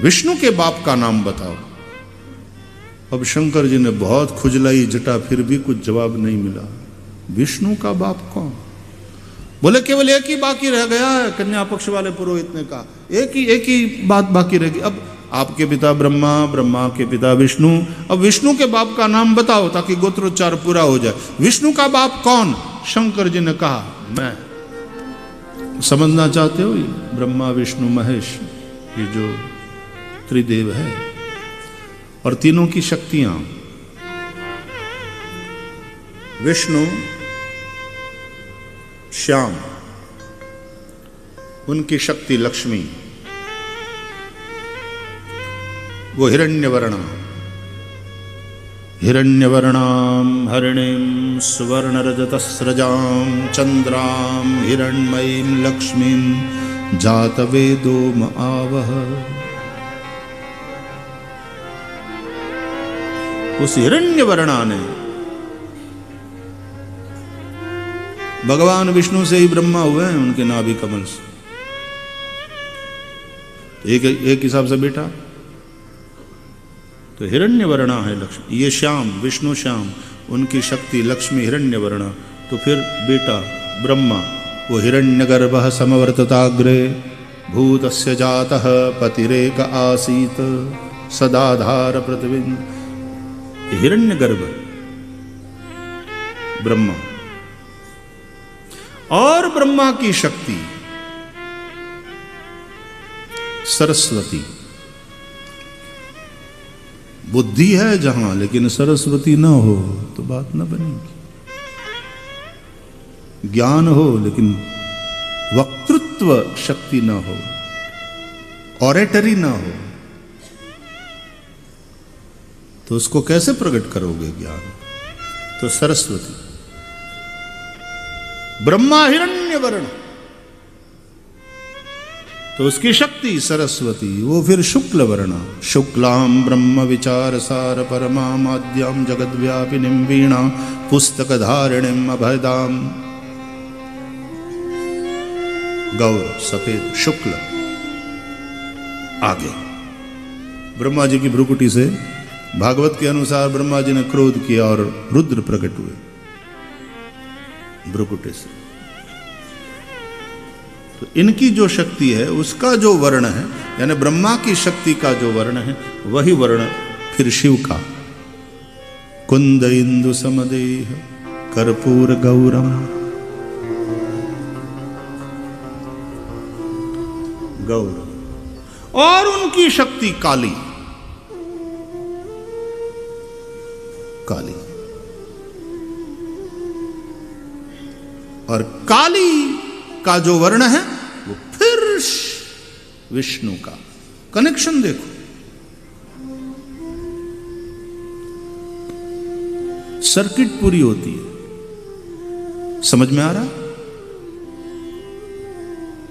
विष्णु के बाप का नाम बताओ। अब शंकर जी ने बहुत खुजलाई जटा, फिर भी कुछ जवाब नहीं मिला। विष्णु का बाप कौन? बोले केवल एक ही बाकी रह गया है। कन्या पक्ष वाले पुरोहित ने कहा एक ही बात बाकी रह गई। अब आपके पिता ब्रह्मा, ब्रह्मा के पिता विष्णु, अब विष्णु के बाप का नाम बताओ ताकि गोत्रोच्चार पूरा हो जाए। विष्णु का बाप कौन? शंकर जी ने कहा मैं। समझना चाहते हो? ये ब्रह्मा विष्णु महेश, ये जो त्रिदेव है और तीनों की शक्तियां, विष्णु श्याम, उनकी शक्ति लक्ष्मी, वो हिरण्यवर्णा, हिरण्यवर्णाम हरिणीं सुवर्णरजतस्रजां चंद्रां हिरण्मयीं लक्ष्मीं जातवेदो आवह। उस हिरण्यवर्णा ने, भगवान विष्णु से ही ब्रह्मा हुए हैं, उनके नाभि कमल से। एक हिसाब से बेटा तो हिरण्यवर्णा है लक्ष्मी। ये श्याम, विष्णु श्याम, उनकी शक्ति लक्ष्मी हिरण्यवर्णा। तो फिर बेटा ब्रह्मा, वो हिरण्यगर्भः समवर्तताग्रे भूतस्य जातः पतिरेक आसीत सदाधार पृथ्वी। हिरण्यगर्भ ब्रह्मा, और ब्रह्मा की शक्ति सरस्वती। बुद्धि है जहां, लेकिन सरस्वती ना हो तो बात ना बनेगी। ज्ञान हो लेकिन वक्तृत्व शक्ति ना हो, ऑरेटरी ना हो, तो उसको कैसे प्रकट करोगे ज्ञान? तो सरस्वती। ब्रह्मा हिरण्यवर्ण, तो उसकी शक्ति सरस्वती। वो फिर शुक्ल वर्णा, शुक्लाम ब्रह्म विचार सार परमाद्याम जगद्व्यापिनीं वीणा पुस्तक धारिणीं अभयदाम। गौर सफेद शुक्ल। आगे ब्रह्मा जी की भ्रुकुटी से, भागवत के अनुसार ब्रह्मा जी ने क्रोध किया और रुद्र प्रकट हुए भ्रुकुटी से। तो इनकी जो शक्ति है उसका जो वर्ण है, यानी ब्रह्मा की शक्ति का जो वर्ण है, वही वर्ण फिर शिव का। कुंद इंदु समदेह कर्पूर गौरम। गौर। और उनकी शक्ति काली। काली। और काली का जो वर्ण है वो फिर विष्णु का। कनेक्शन देखो, सर्किट पूरी होती है। समझ में आ रहा?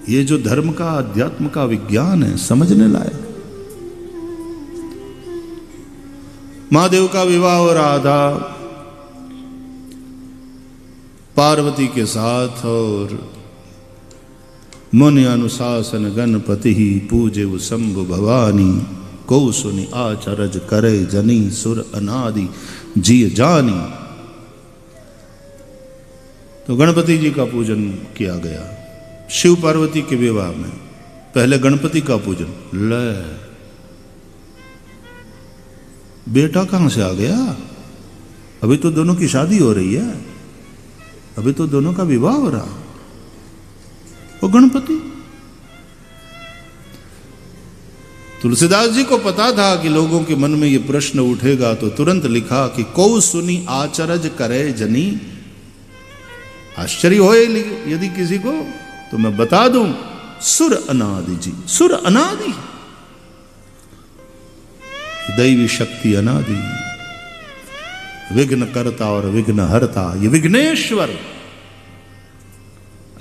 ये जो धर्म का, अध्यात्म का विज्ञान है, समझने लायक। महादेव का विवाह हो रहा था पार्वती के साथ, और मुनि अनुशासन गणपति ही पूजे शंभु भवानी। को सुनि आचरज करे जनी सुर अनादि जिय जानी। तो गणपति जी का पूजन किया गया शिव पार्वती के विवाह में। पहले गणपति का पूजन। ले बेटा कहां से आ गया? अभी तो दोनों की शादी हो रही है, अभी तो दोनों का विवाह हो रहा। वो गणपति। तुलसीदास जी को पता था कि लोगों के मन में ये प्रश्न उठेगा, तो तुरंत लिखा कि को सुनी आचरज करे जनी। आश्चर्य होए यदि किसी को, तो मैं बता दूं, सुर अनादि जी। सुर अनादि, दैवी शक्ति अनादि, विघ्न करता और विघ्न हरता, ये विघ्नेश्वर,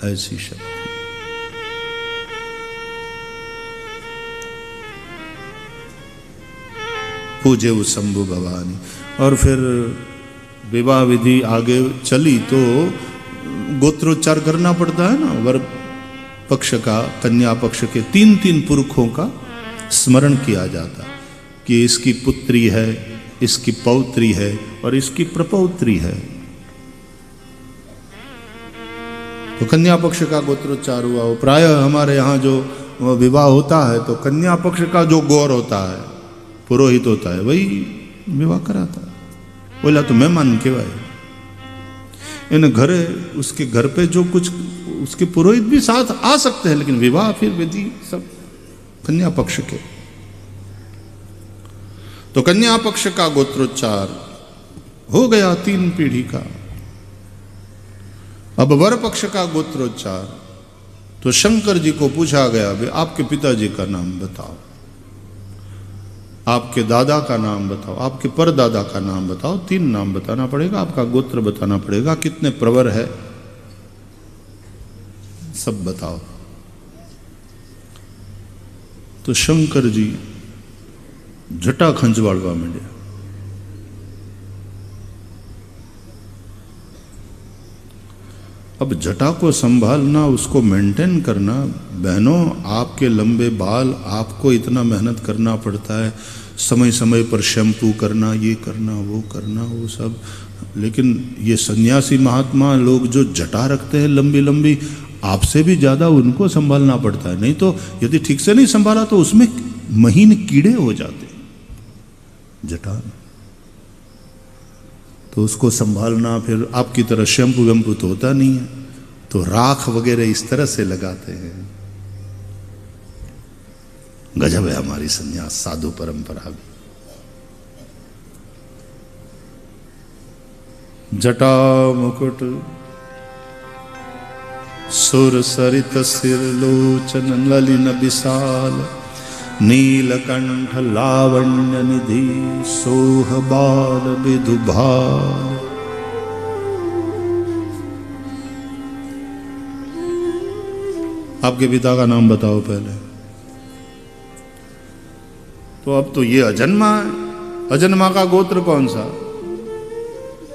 ऐसी शक्ति। पूजे वो शंभु भवानी। और फिर विवाह विधि आगे चली तो गोत्रोच्चार करना पड़ता है ना, वर पक्ष का, कन्या पक्ष के 3-3 पुरखों का स्मरण किया जाता कि इसकी पुत्री है, इसकी पौत्री है और इसकी प्रपौत्री है। तो कन्या पक्ष का गोत्रोच्चार हुआ। वो प्रायः हमारे यहाँ जो विवाह होता है तो कन्या पक्ष का जो गौर होता है, पुरोहित होता है, वही विवाह कराता है। बोला तो मेहमान केवाय इन घर, उसके घर पे जो कुछ उसके पुरोहित भी साथ आ सकते हैं, लेकिन विवाह फिर विधि सब कन्या पक्ष के। तो कन्या पक्ष का गोत्रोच्चार हो गया 3 पीढ़ी का। अब वर पक्ष का गोत्रोच्चार, तो शंकर जी को पूछा गया, भाई आपके पिताजी का नाम बताओ, आपके दादा का नाम बताओ, आपके परदादा का नाम बताओ, 3 नाम बताना पड़ेगा, आपका गोत्र बताना पड़ेगा, कितने प्रवर है सब बताओ। तो शंकर जी जटा खंजवाड़वा मंड्या। अब जटा को संभालना, उसको मेंटेन करना, बहनों आपके लंबे बाल, आपको इतना मेहनत करना पड़ता है, समय समय पर शैम्पू करना, ये करना, वो सब। लेकिन ये सन्यासी महात्मा लोग जो जटा रखते हैं लंबी लंबी, आपसे भी ज्यादा उनको संभालना पड़ता है। नहीं तो यदि ठीक से नहीं संभाला तो उसमें महीन कीड़े हो जाते जटा, तो उसको संभालना। फिर आपकी तरह शैम्पू वैम्पू तो होता नहीं है, तो राख वगैरह इस तरह से लगाते हैं। गजब है हमारी सन्यास साधु परंपरा भी। जटा मुकुट सुर सरित सिर लोचन ललिन विशाल, नीलकंठ लावण्य निधि सोह बाल विधुभाल। आपके पिता का नाम बताओ पहले। तो अब तो ये अजन्मा है, अजन्मा का गोत्र कौन सा?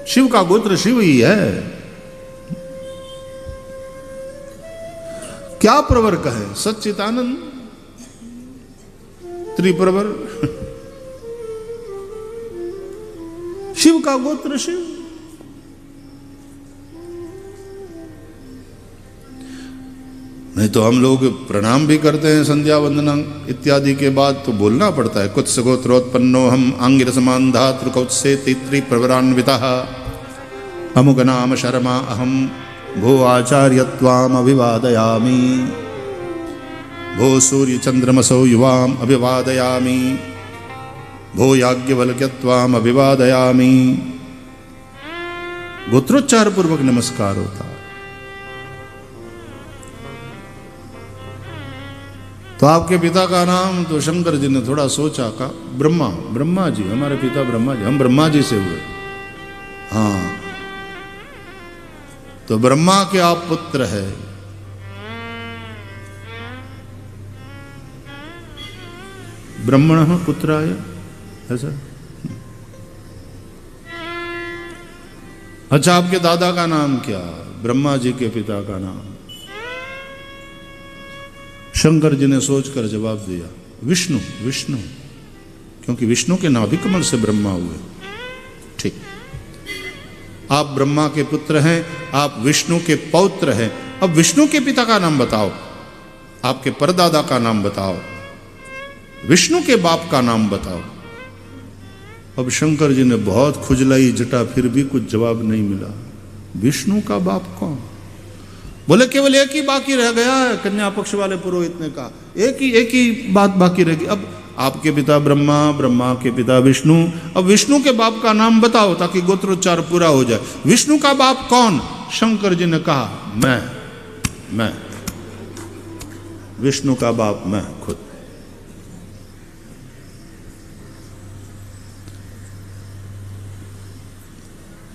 शिव का गोत्र शिव ही है। क्या प्रवर कहे? सच्चिदानंद त्रिप्रवर। शिव का गोत्र शिव। नहीं तो हम लोग प्रणाम भी करते हैं संध्या वंदना इत्यादि के बाद, तो बोलना पड़ता है कुत्स गोत्रोत्पन्नो हम आंगिर समान धातृ कौत्से तित्री प्रवरान्वितः अमुक नाम शर्मा अहम भो आचार्यत्वाम अभिवादयामि भो सूर्य चंद्रमसो युवाम अभिवादयामि भो याज्ञवल्क्यत्वाम अभिवादयामि। गोत्रोच्चार पूर्वक नमस्कार होता है। तो आपके पिता का नाम, तो शंकर जी ने थोड़ा सोचा, का ब्रह्मा, ब्रह्मा जी, हमारे पिता ब्रह्मा जी, हम ब्रह्मा जी से हुए। हाँ, तो ब्रह्मा के आप पुत्र है। ब्रह्मण पुत्राय, ऐसा। अच्छा, आपके दादा का नाम क्या? ब्रह्मा जी के पिता का नाम। शंकर जी ने सोचकर जवाब दिया, विष्णु। विष्णु, क्योंकि विष्णु के नाभि कमल से ब्रह्मा हुए। ठीक, आप ब्रह्मा के पुत्र हैं, आप विष्णु के पौत्र हैं। अब विष्णु के पिता का नाम बताओ, आपके परदादा का नाम बताओ, विष्णु के बाप का नाम बताओ। अब शंकर जी ने बहुत खुजलाई जटा, फिर भी कुछ जवाब नहीं मिला। विष्णु का बाप कौन? बोले केवल एक ही बाकी रह गया है। कन्या पक्ष वाले पुरोहित ने कहा एक ही बात बाकी रहेगी। अब आपके पिता ब्रह्मा, ब्रह्मा के पिता विष्णु, अब विष्णु के बाप का नाम बताओ ताकि गोत्रोच्चार पूरा हो जाए। विष्णु का बाप कौन? शंकर जी ने कहा, मैं विष्णु का बाप मैं खुद।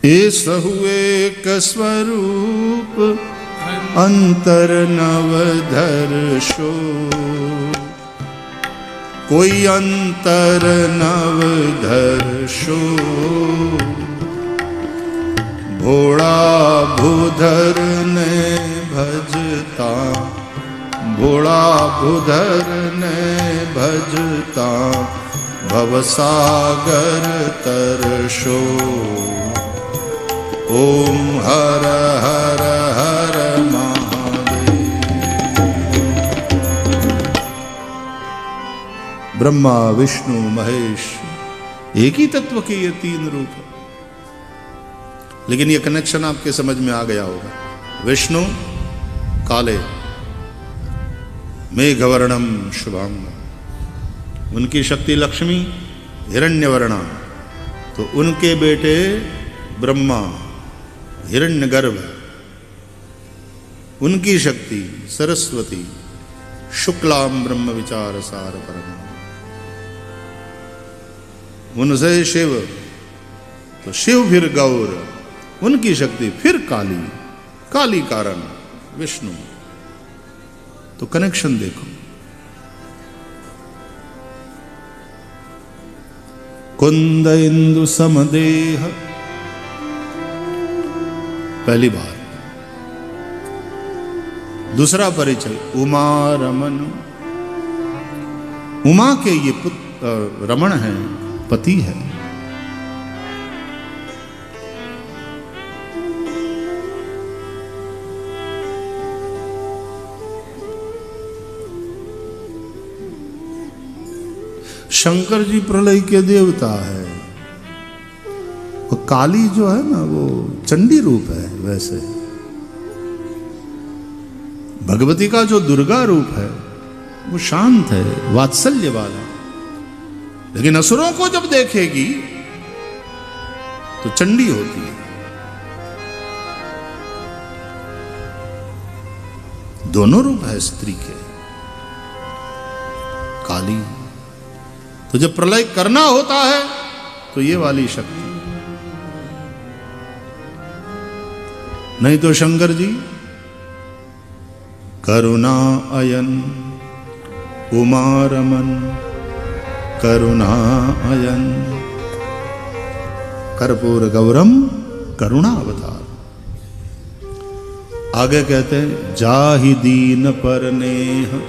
ऐस हुए स्वरूप अंतर नवधर शो, कोई अंतर नवधर शो, भोड़ा भूधर ने भजता भोला बुधर ने भजता भवसागर तरशो। ओम हर हर हर महादेव। ब्रह्मा विष्णु महेश एक ही तत्व के ये तीन रूप है, लेकिन ये कनेक्शन आपके समझ में आ गया होगा। विष्णु काले मेघवर्णम शुभांगम, उनकी शक्ति लक्ष्मी हिरण्यवर्णा, तो उनके बेटे ब्रह्मा हिरण्यगर्भ, उनकी शक्ति सरस्वती शुक्लाम ब्रह्म विचार सार परम, उनसे शिव, तो शिव फिर गौर, उनकी शक्ति फिर काली, काली कारण विष्णु। तो कनेक्शन देखो। कुंद इंदु समदेह पहली बार। दूसरा परिचय उमा रमन, उमा के ये रमण है, पति है। शंकर जी प्रलय के देवता है, और काली जो है ना वो चंडी रूप है। वैसे भगवती का जो दुर्गा रूप है वो शांत है, वात्सल्य वाला, लेकिन असुरों को जब देखेगी तो चंडी होती है। दोनों रूप है स्त्री के, काली। तो जब प्रलय करना होता है तो ये वाली शक्ति, नहीं तो शंकर जी करुणा अयन उमा रमन, करुणा अयन कर्पूर गौरम करुणा अवतार। आगे कहते हैं जाहि दीन पर नेह,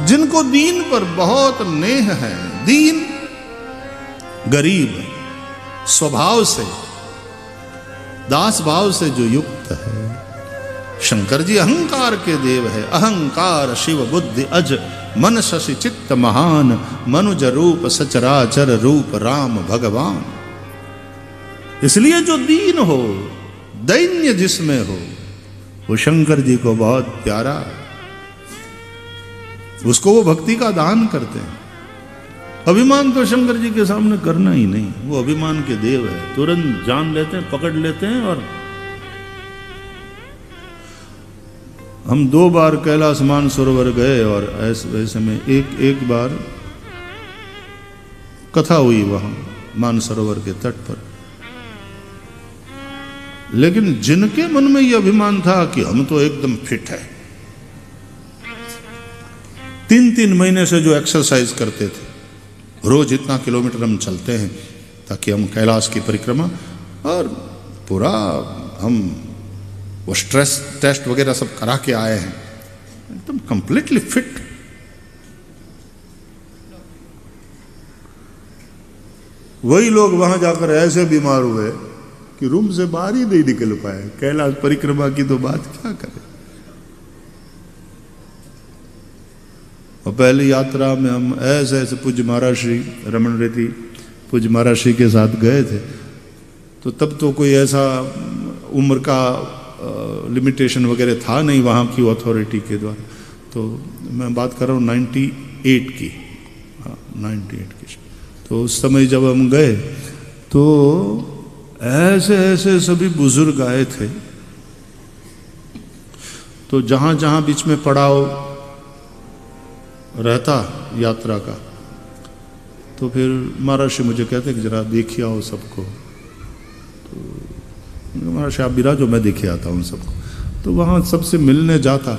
जिनको दीन पर बहुत नेह है, दीन गरीब स्वभाव से, दास भाव से जो युक्त है। शंकर जी अहंकार के देव है, अहंकार शिव बुद्धि अज मन शशि चित्त महान, मनुज रूप सचराचर रूप राम भगवान। इसलिए जो दीन हो, दैन्य जिसमें हो, वो शंकर जी को बहुत प्यारा, उसको वो भक्ति का दान करते हैं। अभिमान तो शंकर जी के सामने करना ही नहीं, वो अभिमान के देव है, तुरंत जान लेते हैं, पकड़ लेते हैं। और हम 2 बार कैलाश मानसरोवर गए, और ऐसे में एक बार कथा हुई वहां मानसरोवर के तट पर। लेकिन जिनके मन में यह अभिमान था कि हम तो एकदम फिट है, 3-3 महीने से जो एक्सरसाइज करते थे, रोज इतना किलोमीटर हम चलते हैं ताकि हम कैलाश की परिक्रमा, और पूरा हम वो स्ट्रेस टेस्ट वगैरह सब करा के आए हैं, एकदम कंप्लीटली फिट। वही लोग वहां जाकर ऐसे बीमार हुए कि रूम से बाहर ही नहीं निकल पाए। कैलाश परिक्रमा की तो बात क्या करें। और पहली यात्रा में हम ऐसे ऐसे पूज्य महाराज श्री रमन रेती पूज्य महाराज श्री के साथ गए थे, तो तब तो कोई ऐसा उम्र का लिमिटेशन वगैरह था नहीं वहाँ की अथॉरिटी के द्वारा। तो मैं बात कर रहा हूँ 98 की, हाँ 98 की। तो उस समय जब हम गए तो ऐसे ऐसे सभी बुजुर्ग आए थे, तो जहाँ जहाँ बीच में पड़ाव रहता यात्रा का, तो फिर महाराज श्री मुझे कहते कि जरा देखिए आओ सबको। तो महाराज श्री आप बिराजो, मैं देखे आता हूँ सबको। तो वहाँ सबसे मिलने जाता,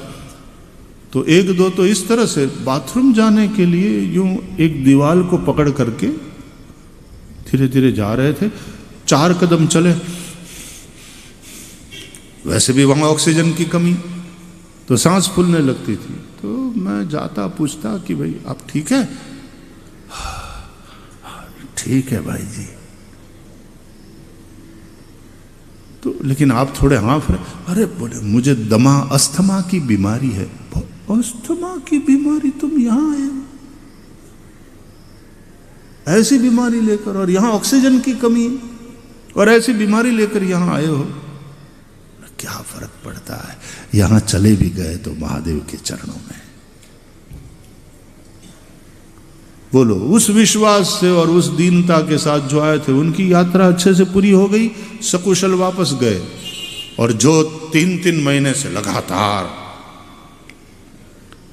तो 1-2 तो इस तरह से बाथरूम जाने के लिए यूं एक दीवार को पकड़ करके धीरे धीरे जा रहे थे। 4 कदम चले, वैसे भी वहाँ ऑक्सीजन की कमी, तो सांस फूलने लगती थी। तो मैं जाता पूछता कि भाई आप ठीक है? ठीक है भाई जी। तो लेकिन आप थोड़े हाँफ रहे। अरे बोले मुझे अस्थमा की बीमारी है। अस्थमा की बीमारी? तुम यहां आए हो ऐसी बीमारी लेकर, और यहां ऑक्सीजन की कमी और ऐसी बीमारी लेकर यहां आए हो? क्या फर्क पड़ता है, यहां चले भी गए तो महादेव के चरणों में। बोलो, उस विश्वास से और उस दीनता के साथ जो आए थे उनकी यात्रा अच्छे से पूरी हो गई, सकुशल वापस गए। और जो 3-3 महीने से लगातार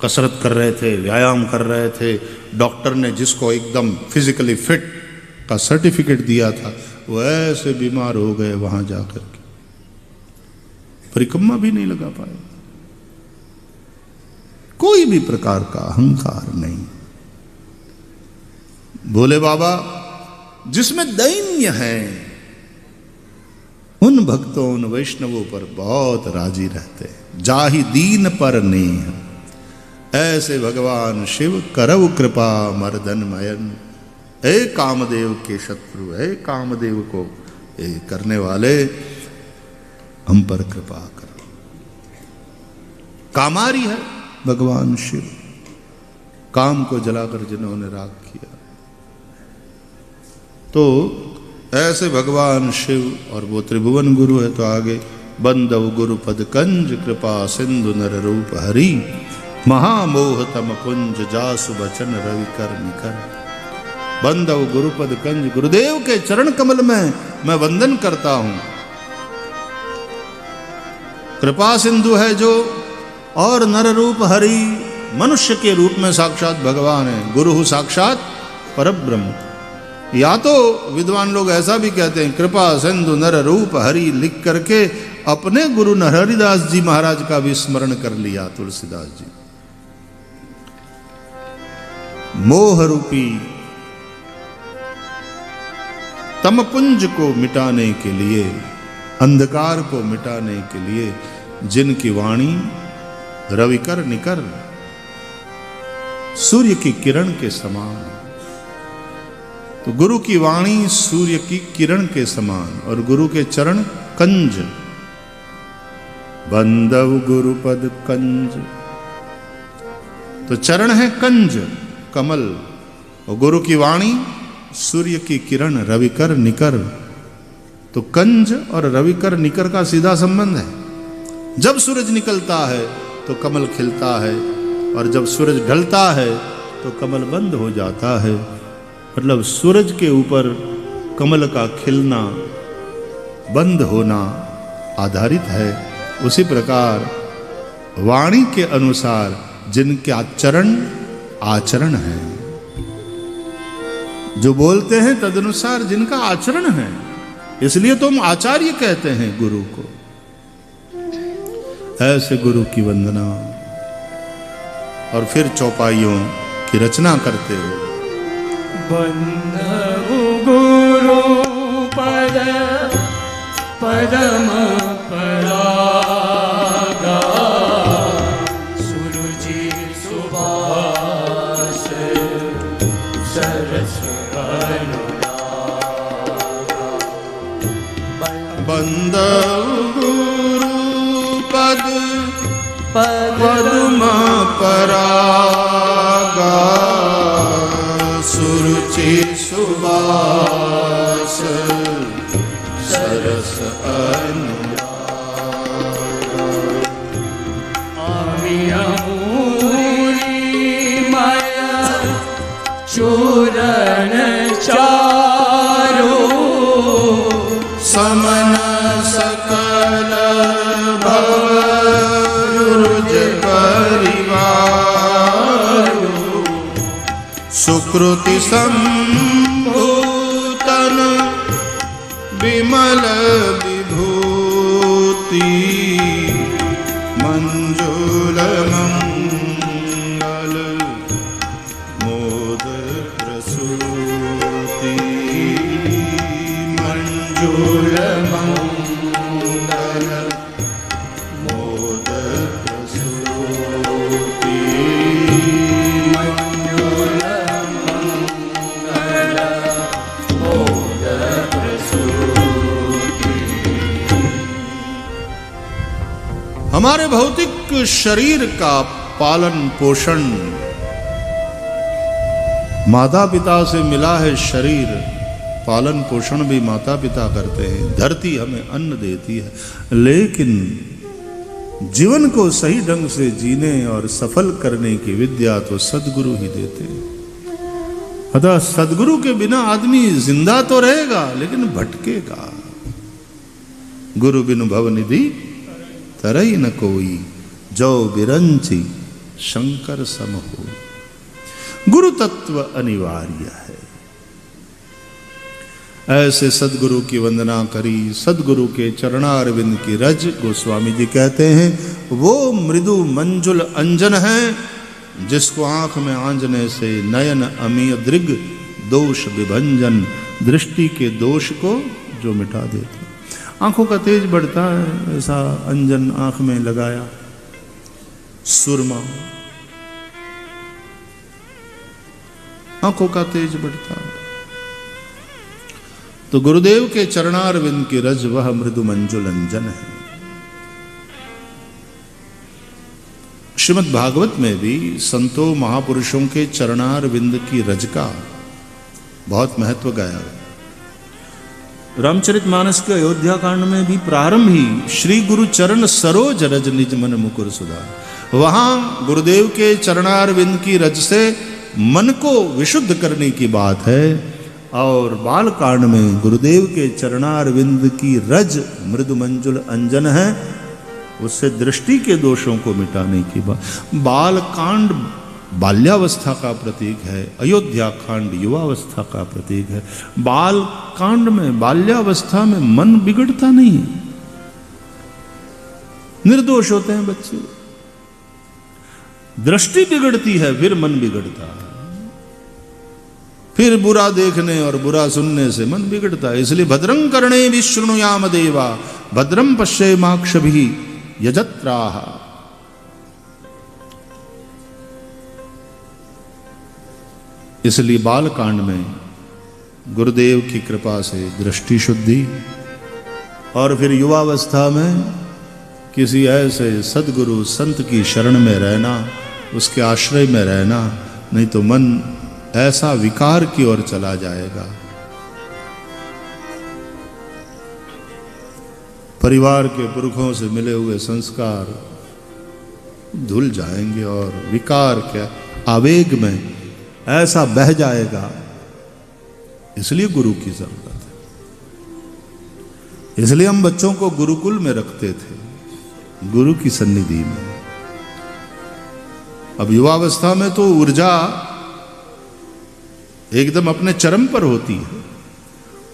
कसरत कर रहे थे, व्यायाम कर रहे थे, डॉक्टर ने जिसको एकदम फिजिकली फिट का सर्टिफिकेट दिया था, वो ऐसे बीमार हो गए वहां जाकर के परिक्रमा भी नहीं लगा पाए। कोई भी प्रकार का अहंकार नहीं। बोले बाबा, जिसमें दैन्य है उन भक्तों, उन वैष्णवों पर बहुत राजी रहते हैं। जाहि दीन पर नेह, ऐसे भगवान शिव करव कृपा मर्दन मयन। ए कामदेव के शत्रु, ए कामदेव को करने वाले, हम पर कृपा करो। कामारी है भगवान शिव, काम को जलाकर जिन्होंने राख किया। तो ऐसे भगवान शिव और वो त्रिभुवन गुरु है। तो आगे बंदव गुरु पद कंज, कृपा सिंधु नर रूप हरि, महामोह तम कुंज, जासु बचन रवि कर निकर। बंदव गुरुपद कंज, गुरुदेव के चरण कमल में मैं वंदन करता हूं। कृपा सिंधु है जो, और नर रूप हरि, मनुष्य के रूप में साक्षात भगवान है। गुरु साक्षात परब्रह्म। या तो विद्वान लोग ऐसा भी कहते हैं, कृपा सिंधु नर रूप हरि लिख करके अपने गुरु नरहरिदास जी महाराज का भी स्मरण कर लिया तुलसीदास जी। मोह रूपी तमपुंज को मिटाने के लिए, अंधकार को मिटाने के लिए, जिनकी वाणी रविकर निकर, सूर्य की किरण के समान। तो गुरु की वाणी सूर्य की किरण के समान, और गुरु के चरण कंज। बंदव गुरुपद कंज, तो चरण है कंज, कमल, और गुरु की वाणी सूर्य की किरण, रविकर निकर। तो कंज और रविकर निकर का सीधा संबंध है। जब सूरज निकलता है तो कमल खिलता है, और जब सूरज ढलता है तो कमल बंद हो जाता है। मतलब सूरज के ऊपर कमल का खिलना, बंद होना आधारित है। उसी प्रकार वाणी के अनुसार जिनके चरण आचरण है, जो बोलते हैं तदनुसार जिनका आचरण है, इसलिए तो हम आचार्य कहते हैं गुरु को। ऐसे गुरु की वंदना, और फिर चौपाइयों की रचना करते हो। बंदव गुरु पद पदम परागा, सुरुचि सुभाष सरस अनुरागा। बंदव गुरु पद पद्म परागा, सुरुचि सुबास सरस अनुरागा। माया चूरण चारो, समन सकल भवरुज परिवार, सुकृति संभूतन विमल विभूति, मंजुल मंगल मोद प्रसूति, मंजुल मंगल मोद प्रसूति। हमारे भौतिक शरीर का पालन पोषण माता पिता से मिला है शरीर, पालन पोषण भी माता पिता करते हैं, धरती हमें अन्न देती है, लेकिन जीवन को सही ढंग से जीने और सफल करने की विद्या तो सद्गुरु ही देते हैं। अतः सद्गुरु के बिना आदमी जिंदा तो रहेगा लेकिन भटकेगा। गुरु बिनु भवनिधि तरई न कोई, जो बिरंची शंकर सम हो। गुरु तत्व अनिवार्य है। ऐसे सदगुरु की वंदना करी, सदगुरु के चरणारविंद की रज, गोस्वामी जी कहते हैं वो मृदु मंजुल अंजन है जिसको आंख में आंजने से नयन अमीय दृग दोष विभंजन, दृष्टि के दोष को जो मिटा देता। आंखों का तेज बढ़ता है, ऐसा अंजन आंख में लगाया, सुरमा, आंखों का तेज बढ़ता है। तो गुरुदेव के चरणारविंद की रज वह मृदु मंजुल अंजन है। श्रीमद् भागवत में भी संतों महापुरुषों के चरणारविंद की रज का बहुत महत्व गाया। रामचरितमानस के अयोध्या कांड में भी प्रारंभ ही श्री गुरु चरण सरोज रज निज मन मुकुर सुधा, वहां गुरुदेव के चरणारविंद की रज से मन को विशुद्ध करने की बात है। और बाल कांड में गुरुदेव के चरणारविंद की रज मृदु मंजुल अंजन है, उससे दृष्टि के दोषों को मिटाने की बात। बाल कांड बाल्यावस्था का प्रतीक है, अयोध्या कांड युवावस्था का प्रतीक है। बाल कांड में बाल्यावस्था में मन बिगड़ता नहीं है, निर्दोष होते हैं बच्चे। दृष्टि बिगड़ती है, फिर मन बिगड़ता है, फिर बुरा देखने और बुरा सुनने से मन बिगड़ता है। इसलिए भद्रं कर्णे विशृणुयाम देवा, भद्रं पश्येमाक्षभिः यजत्राः। इसलिए बाल कांड में गुरुदेव की कृपा से दृष्टि शुद्धि, और फिर युवावस्था में किसी ऐसे सदगुरु संत की शरण में रहना, उसके आश्रय में रहना, नहीं तो मन ऐसा विकार की ओर चला जाएगा। परिवार के पुरखों से मिले हुए संस्कार धुल जाएंगे और विकार के आवेग में ऐसा बह जाएगा। इसलिए गुरु की जरूरत है। इसलिए हम बच्चों को गुरुकुल में रखते थे, गुरु की सन्निधि में। अब युवावस्था में तो ऊर्जा एकदम अपने चरम पर होती है,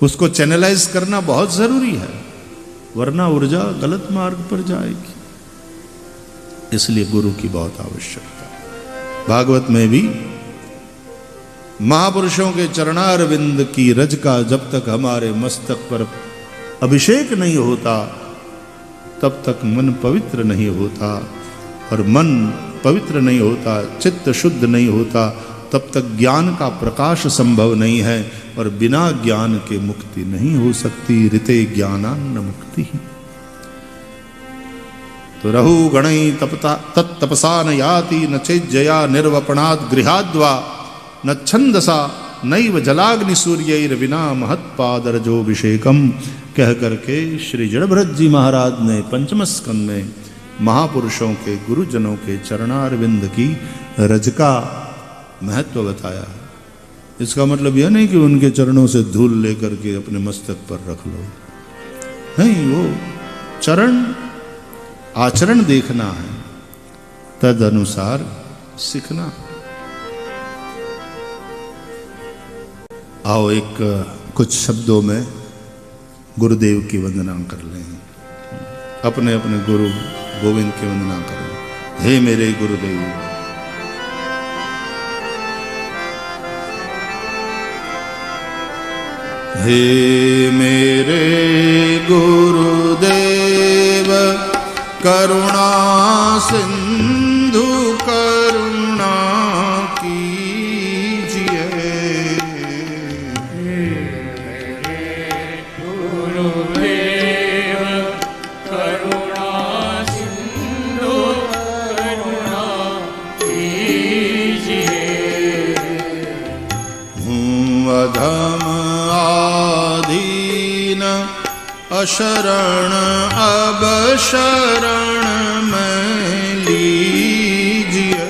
उसको चैनलाइज करना बहुत जरूरी है, वरना ऊर्जा गलत मार्ग पर जाएगी। इसलिए गुरु की बहुत आवश्यकता है। भागवत में भी महापुरुषों के चरणारविंद की रज का जब तक हमारे मस्तक पर अभिषेक नहीं होता तब तक मन पवित्र नहीं होता, और मन पवित्र नहीं होता, चित्त शुद्ध नहीं होता, तब तक ज्ञान का प्रकाश संभव नहीं है, और बिना ज्ञान के मुक्ति नहीं हो सकती। ऋते ज्ञानान्न मुक्ति। तो रहु गणई तपता तत्तपसा न याति, न चेज्जया निर्वपणाद गृहाद्वा, न छंदसा नैव जलाग्नि सूर्यैर विना महत्पादरजोभिषेकम। कह करके श्री जड़भरत जी महाराज ने पंचम स्कंद में महापुरुषों के गुरुजनों के चरणारविंद की रज का महत्व बताया। इसका मतलब यह नहीं कि उनके चरणों से धूल लेकर के अपने मस्तक पर रख लो, नहीं, वो चरण आचरण देखना है, तद अनुसार सीखना। आओ एक कुछ शब्दों में गुरुदेव की वंदना कर लें, अपने अपने गुरु गोविंद की वंदना करें। हे मेरे गुरुदेव, हे मेरे गुरुदेव, करुणा सिंधु करुणा कीजिए। हे मेरे गुरुदेव, करुणा सिंधु अधम आधीन अशरण अब शरण में लीजिए।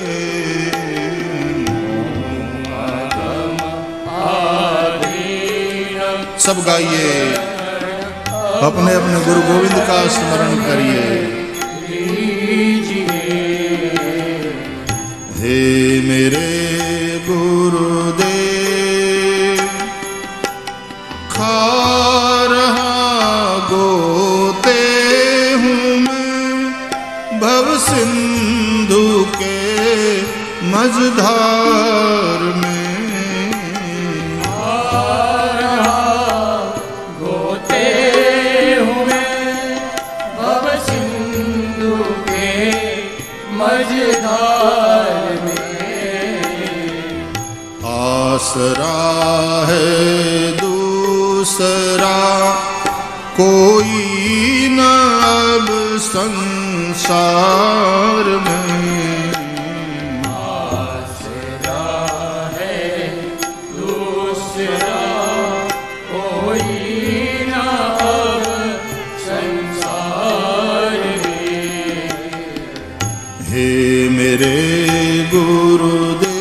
सब गाइए, अपने अपने गुरु गोविंद का स्मरण करिए। हे मेरे गुरुदेव, खा रहा गोते हूँ मैं भव सिंधु के मझधार में। आसरा है दूसरा कोई न अब संसार में। आसरा है दूसरा कोई न अब संसार में। हे मेरे गुरुदेव,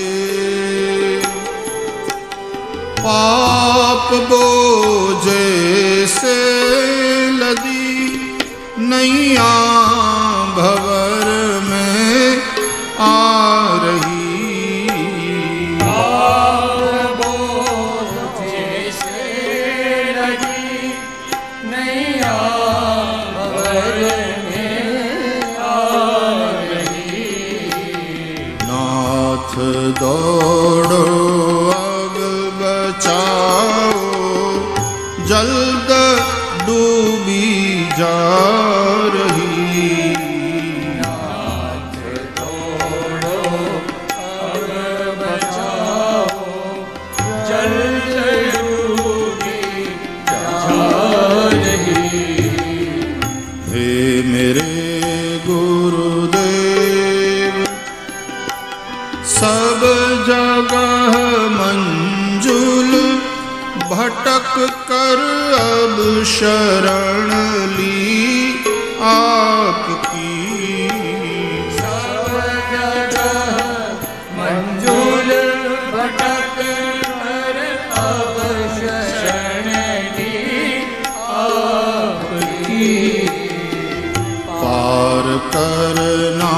पाप बोझे से लदी नैया भंवर में आ रही। पाप बोझे से लदी नैया भंवर में आ रही। नाथ दौड़ो बचाओ, जल्द डूबी जा रही। नाथ दौड़ो अब बचाओ, जल्द डूबी जा रही। हे मेरे गुरुदेव, सब जगह मंजुल भटक कर अब शरण ली आपकी। सब जगह मंजुल भटक कर अब शरण ली आपकी। पार करना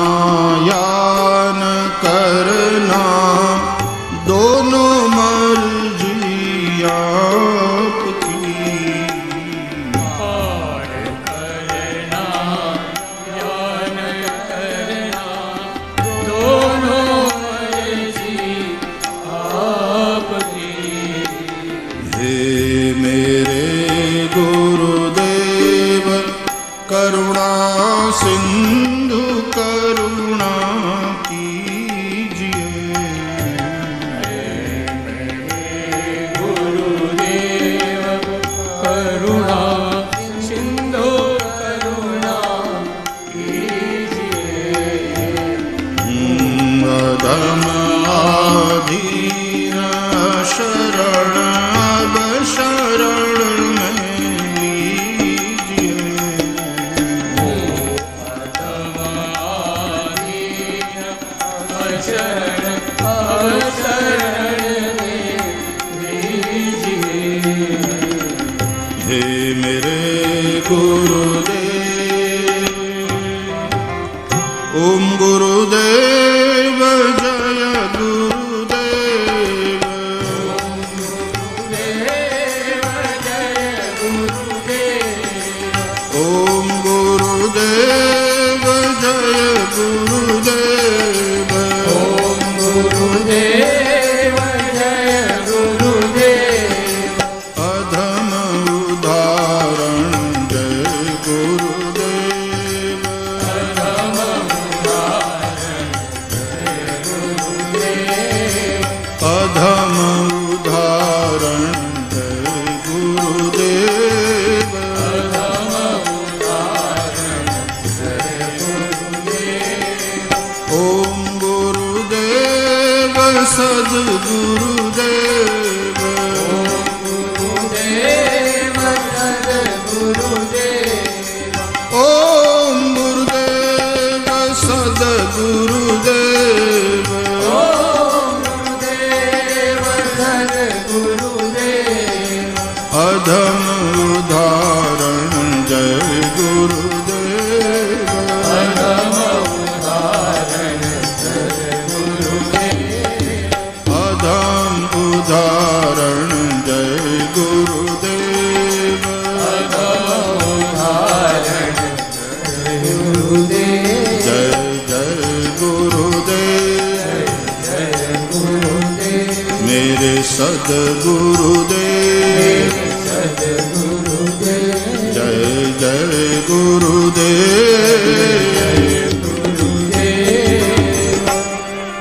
या न करना दोनों मर्जी आपकी। पार करना या न करना दोनों मर्जी आपकी। हे मेरे गुरुदेव, करुणा सिंधु करुणा कीजिए। गुरुदेव करुणा सिंधु करुणा कीजिए। अधम आधीन शरण अब शरण में लीजिए। शरण शरण में लीजिए। हे मेरे गुरुदेव, ओम गुरुदेव जय गुरुदेव। गुरुदेव जय गुरुदेव। ओम गुरुदेव जय गुरुदेव। ओम गुरुदेव जय गुरुदेव। अधम उदाहरण जय गुरुदेव। अधम उदाहरण जय गुरुदेव। अधम उदाहरण जय गुरुदेव। अधम उदाहरण जय गुरुदेव। ओम गुरुदेव सद्गुरुदेव। ओम गुरुदेव अधम उदाहरण जय गुरुदेव अधम उदाहरण जय गुरुदेव अधम उदाहरण जय गुरुदेव अधम उदाहरण जय गुरुदेव जय जय गुरुदेव जय गुरुदेव मेरे सद्गुरुदेव सद्गुरुदेव जय जय गुरुदेव गुरुदेव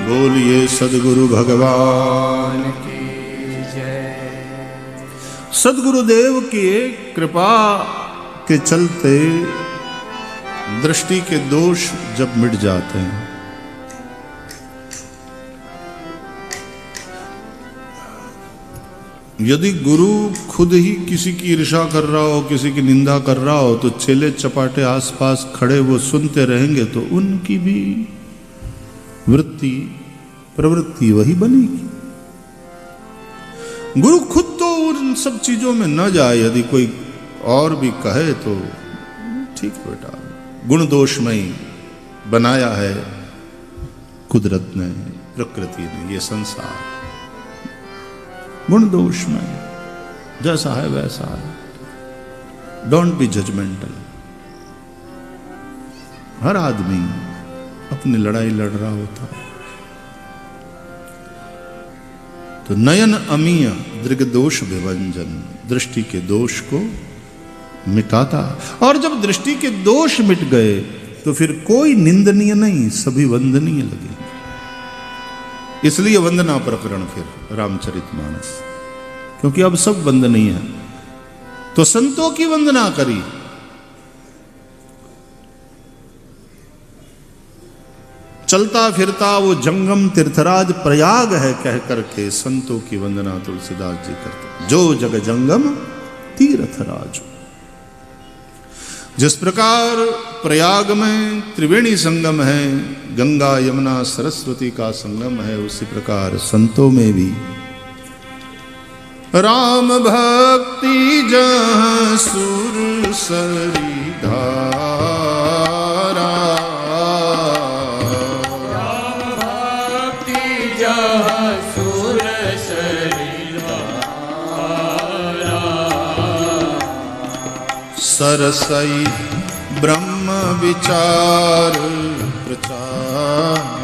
बोलिए सद्गुरु भगवान की जय। सद्गुरुदेव की कृपा के चलते दृष्टि के दोष जब मिट जाते हैं, यदि गुरु खुद ही किसी की ईर्ष्या कर रहा हो, किसी की निंदा कर रहा हो, तो चेले चपाटे आसपास खड़े वो सुनते रहेंगे तो उनकी भी वृत्ति प्रवृत्ति वही बनेगी। गुरु खुद तो उन सब चीजों में न जाए, यदि कोई और भी कहे तो ठीक बेटा, गुण दोषमय बनाया है कुदरत ने, प्रकृति ने, ये संसार गुण दोषमय जैसा है वैसा है। Don't be judgemental. हर आदमी अपनी लड़ाई लड़ रहा होता है। तो नयन अमीय दृग दोष विभंजन, दृष्टि के दोष को मिटाता। और जब दृष्टि के दोष मिट गए तो फिर कोई निंदनीय नहीं, सभी वंदनीय लगे। इसलिए वंदना प्रकरण फिर रामचरितमानस, क्योंकि अब सब वंदनीय है। तो संतों की वंदना करी, चलता फिरता वो जंगम तीर्थराज प्रयाग है कह करके संतों की वंदना तुलसीदास जी करते। जो जग जंगम तीर्थराज, जिस प्रकार प्रयाग में त्रिवेणी संगम है, गंगा यमुना सरस्वती का संगम है, उसी प्रकार संतों में भी राम भक्ति जहाँ सुर सरी धारा, राम भक्ति जहाँ सुर सरी धारा, सरसई ब्रह्म विचार प्रचारा,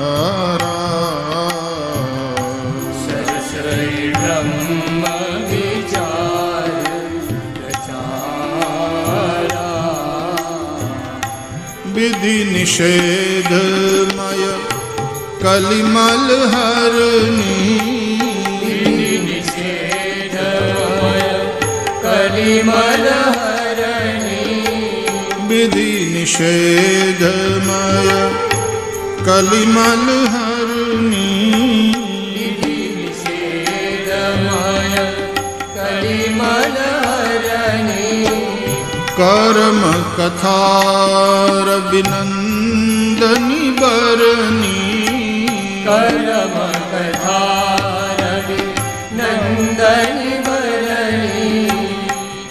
सरसई ब्रह्म विचार प्रचारा, विधि निषेधमय कलिमल हरणी, विधि निषेधमय कलिमल हरणी, विधि निषेधमय कलिमल हरणी, विधि निषेधमय कलिमल हरणी, कर्म कथार विनंदनी बरनी, कर्म कथारवि नंदनि बरनी,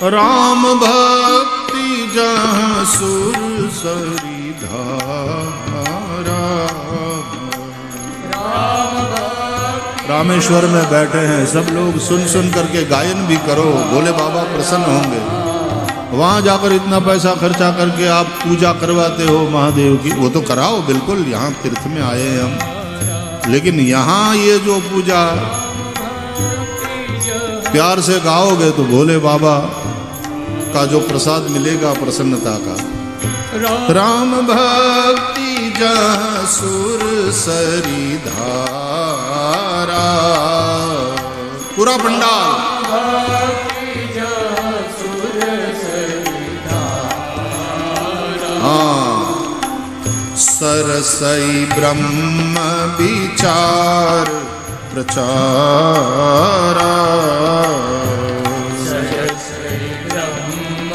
राम भक्ति जहाँ सुर सरी धारा। राम भक्ति रामेश्वर में बैठे हैं सब लोग, सुन सुन करके गायन भी करो, भोले बाबा प्रसन्न होंगे। वहां जाकर इतना पैसा खर्चा करके आप पूजा करवाते हो महादेव की, वो तो कराओ बिल्कुल, यहाँ तीर्थ में आए हैं हम, लेकिन यहाँ ये जो पूजा प्यार से गाओगे तो भोले बाबा का जो प्रसाद मिलेगा प्रसन्नता का। राम भक्ति जहाँ सुर सरी धारा, पूरा पंडाल भक्ति जहाँ सुर सरी धारा, हाँ, सरसई ब्रह्म विचार प्रचारा, सरसई ब्रह्म